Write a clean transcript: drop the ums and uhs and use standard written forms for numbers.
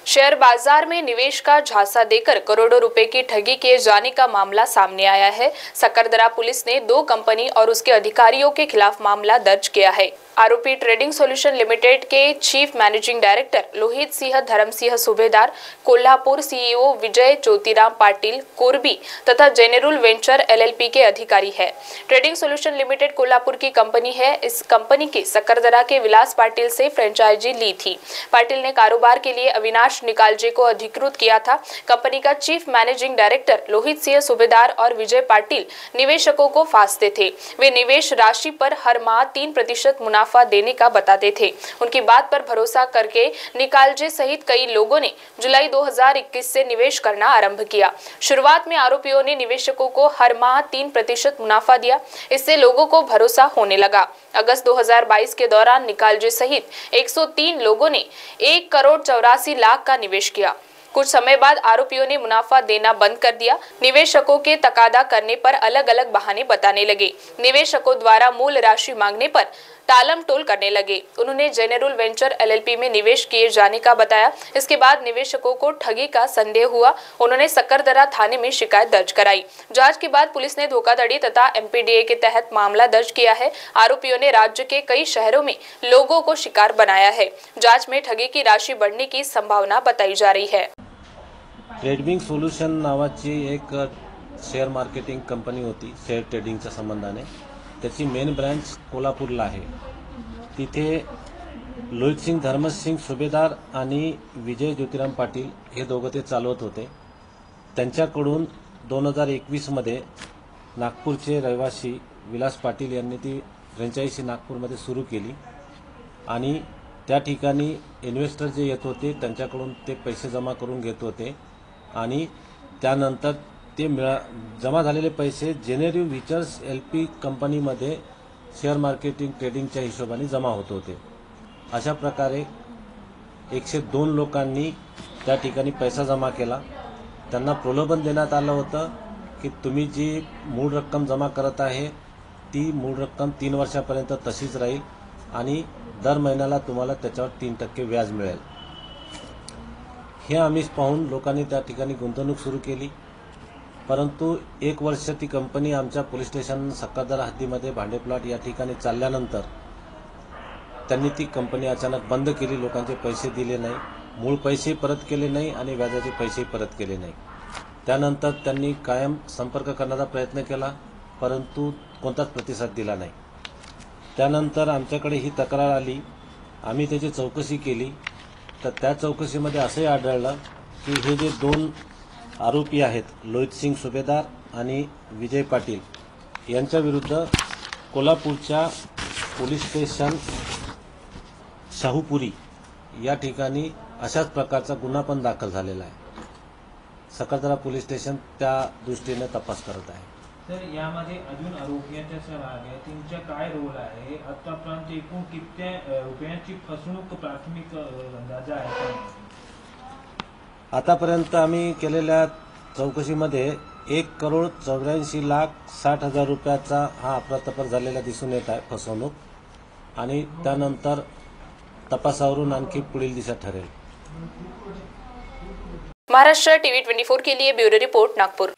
Share बाजार में निवेश का झांसा देकर करोड़ों रुपए की ठगी किए जाने का मामला सामने आया है। सकरदरा पुलिस ने 2 कंपनी और उसके अधिकारियों के खिलाफ मामला दर्ज किया है। आरोपी ट्रेडिंग सॉल्यूशन लिमिटेड के चीफ मैनेजिंग डायरेक्टर लोहित सिंह धर्मसिंह सूबेदार, कोल्हापुर सीईओ विजय ज्योतिराम पाटिल कोरबी तथा जेनेरुल वेंचर एलएलपी के अधिकारी है। ट्रेडिंग सॉल्यूशन लिमिटेड कोल्हापुर की कंपनी है। इस कंपनी की सकरदरा के विलास पाटिल से फ्रेंचाइजी ली थी। पाटिल ने कारोबार के लिए अविनाश निकालजे को अधिकृत किया था। कंपनी का चीफ मैनेजिंग डायरेक्टर लोहित सिंह सूबेदार और विजय पाटिल निवेशकों को फांसते थे। वे निवेश राशि पर हर माह 3% मुनाफा देने का बताते थे। उनकी बात पर भरोसा करके निकालजे सहित कई लोगों ने जुलाई 2021 से निवेश करना आरंभ किया। शुरुआत में आरोपियों ने निवेशकों को हर माह 3% मुनाफा दिया। इससे लोगों को भरोसा होने लगा। अगस्त 2022 के दौरान निकालजे सहित 103 लोगों ने 1,84,00,000 का निवेश किया। कुछ समय बाद आरोपियों ने मुनाफा देना बंद कर दिया। निवेशकों के तकादा करने पर अलग अलग बहाने बताने लगे। निवेशकों द्वारा मूल राशि मांगने पर टालम टोल करने लगे। उन्होंने जेनेरुल वेंचर एलएलपी में निवेश किए जाने का बताया। इसके बाद निवेशकों को ठगी का संदेह हुआ। उन्होंने सकरदरा थाने में शिकायत दर्ज कराई। जांच के बाद पुलिस ने धोखाधड़ी तथा एमपीडीए के तहत मामला दर्ज किया है। आरोपियों ने राज्य के कई शहरों में लोगों को शिकार बनाया है। जांच में ठगी की राशि बढ़ने की संभावना बताई जा रही है। ट्रेडिंग सोल्यूशन नावाची एक शेअर मार्केटिंग कंपनी होती शेअर ट्रेडिंगच्या संबंधाने। त्याची मेन ब्रांच कोल्हापूरला आहे। तिथे लोहित सिंग धर्मसिंग सूबेदार आणि विजय ज्योतिराम पाटील हे दोघं ते चालवत होते। त्यांच्याकडून 2021 मध्ये नागपूरचे रहिवासी विलास पाटील यांनी ती फ्रँचायझी नागपूरमध्ये सुरू केली आणि त्या ठिकाणी इन्व्हेस्टर जे येत होते त्यांच्याकडून ते पैसे जमा करून घेत होते आणि त्यानंतर ते जमा झालेले पैसे जेनेरिव व्हेंचर्स एलपी कंपनीमध्ये शेअर मार्केटिंग ट्रेडिंगच्या हिशोबाने जमा होत होते। अशा प्रकारे 102 लोकांनी त्या ठिकाणी पैसा जमा केला। त्यांना प्रलोभन देण्यात आलं होतं की तुम्ही जी मूळ रक्कम जमा करत आहे ती मूळ रक्कम 3 वर्षापर्यंत तशीच राहील आणि दर महिन्याला तुम्हाला त्याच्यावर 3% व्याज मिळेल। हे आम्ही पाहून लोकांनी त्या ठिकाणी गुंतवणूक सुरू केली। परंतु 1 वर्ष ती कंपनी आमच्या पोलीस स्टेशन सकरदरा हद्दीमध्ये भांडे प्लॉट या ठिकाणी चालल्यानंतर त्यांनी ती कंपनी अचानक बंद केली। लोकांचे पैसे दिले नाही, मूळ पैसे परत केले नाही आणि व्याजाचे पैसे परत केले नाही। त्यानंतर त्यांनी कायम संपर्क करण्याचा प्रयत्न केला परंतु कोणताच प्रतिसाद दिला नाही। त्यानंतर आमच्याकडे ही तक्रार आली। आम्ही त्याची चौकशी केली तर त्या चौकशीमध्ये असे आढळलं की हे जे 2 आरोपी आहेत लोहित सिंग सूबेदार आणि विजय पाटील यांच्या विरुद्ध कोल्हापूरच्या पोलीस स्टेशन शाहूपुरी या ठिकाणी अशाच प्रकारचा गुन्हा पण दाखल झालेला आहे। सकरदरा पोलीस स्टेशन त्या दृष्टीने तपास करत आहे। तर यामध्ये अजून आरोपींच्या सहभागी तुमचा काय रोल आहे? आतापर्यंत एकूण किती रुपयांची फसवणूक प्राथमिक अंदाजा आहे? आतापर्यंत आम्ही केलेल्या चौकशीमध्ये 1,84,60,00,000 रुपयाचा हा अफरातफर झालेला दिसून येत आहे फसवणूक आणि त्यानंतर तपासावरून आणखी पुढील दिशा ठरेल। महाराष्ट्र टीवी 24 के लिए ब्यूरो रिपोर्ट नागपुर।